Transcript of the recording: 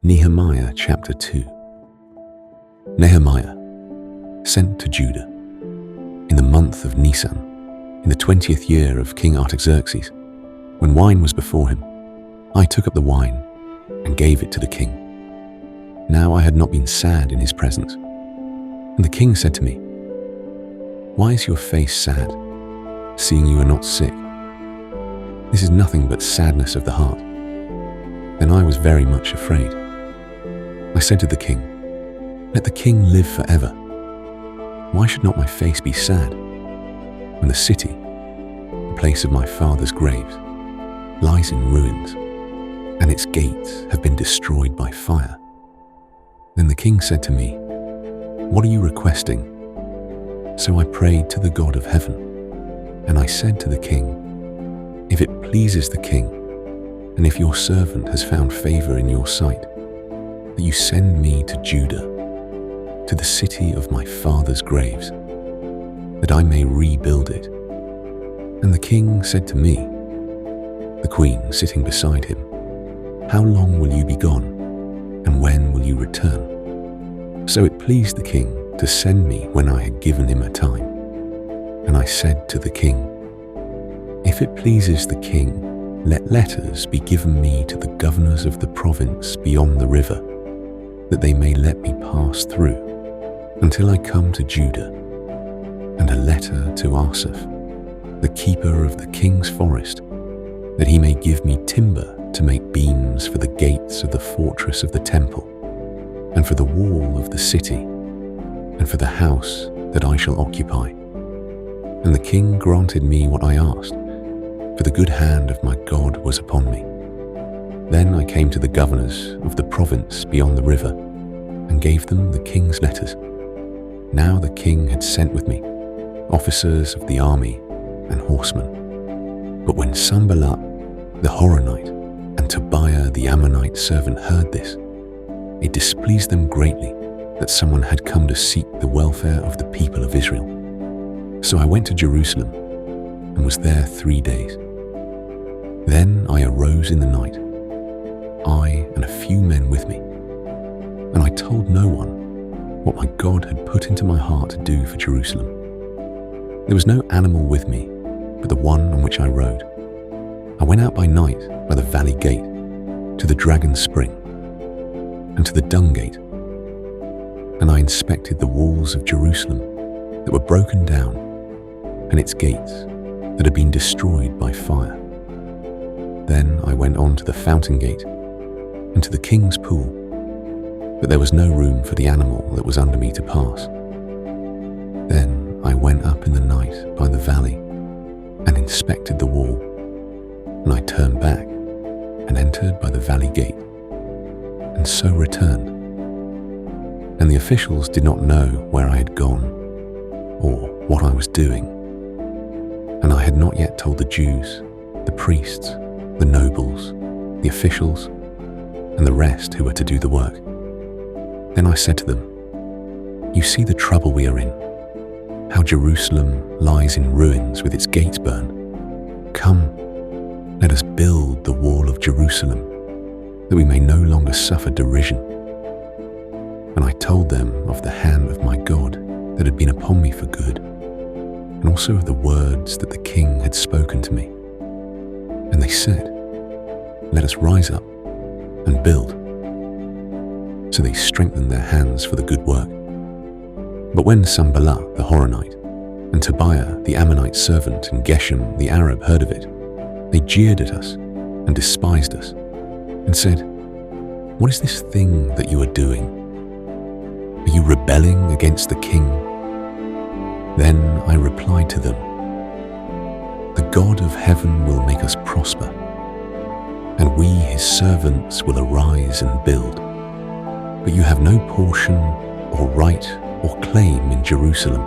Nehemiah chapter 2. Nehemiah, sent to Judah, in the month of Nisan, in the 20th year of King Artaxerxes, when wine was before him, I took up the wine and gave it to the king. Now I had not been sad in his presence. And the king said to me, "Why is your face sad, seeing you are not sick? This is nothing but sadness of the heart." Then I was very much afraid. I said to the king, "Let the king live forever. Why should not my face be sad when the city, the place of my father's graves, lies in ruins, and its gates have been destroyed by fire?" Then the king said to me, "What are you requesting?" So I prayed to the God of heaven, and I said to the king, "If it pleases the king, and if your servant has found favor in your sight, that you send me to Judah, to the city of my father's graves, that I may rebuild it." And the king said to me, the queen sitting beside him, "How long will you be gone, and when will you return?" So it pleased the king to send me when I had given him a time. And I said to the king, "If it pleases the king, let letters be given me to the governors of the province beyond the river, that they may let me pass through until I come to Judah, and a letter to Asaph, the keeper of the king's forest, that he may give me timber to make beams for the gates of the fortress of the temple, and for the wall of the city, and for the house that I shall occupy." And the king granted me what I asked, for the good hand of my God was upon me. Then I came to the governors of the province beyond the river, and gave them the king's letters. Now the king had sent with me officers of the army and horsemen. But when Sanballat the Horonite and Tobiah the Ammonite servant heard this, it displeased them greatly that someone had come to seek the welfare of the people of Israel. So I went to Jerusalem and was there 3 days. Then I arose in the night, I and a few men with me, and I told no one what my God had put into my heart to do for Jerusalem. There was no animal with me but the one on which I rode. I went out by night by the valley gate to the dragon's spring and to the dung gate, and I inspected the walls of Jerusalem that were broken down and its gates that had been destroyed by fire. Then I went on to the fountain gate and to the king's pool, but there was no room for the animal that was under me to pass. Then I went up in the night by the valley and inspected the wall, and I turned back and entered by the valley gate, and so returned. And the officials did not know where I had gone or what I was doing, and I had not yet told the Jews, the priests, the nobles, the officials, and the rest who were to do the work. Then I said to them, "You see the trouble we are in, how Jerusalem lies in ruins with its gates burned. Come, let us build the wall of Jerusalem, that we may no longer suffer derision." And I told them of the hand of my God that had been upon me for good, and also of the words that the king had spoken to me. And they said, "Let us rise up and build." So they strengthened their hands for the good work. But when Sanballat the Horonite and Tobiah the Ammonite servant and Geshem the Arab heard of it, they jeered at us and despised us and said, "What is this thing that you are doing? Are you rebelling against the king?" Then I replied to them, "The God of heaven will make us prosper, and we, his servants, will arise and build. But you have no portion or right or claim in Jerusalem,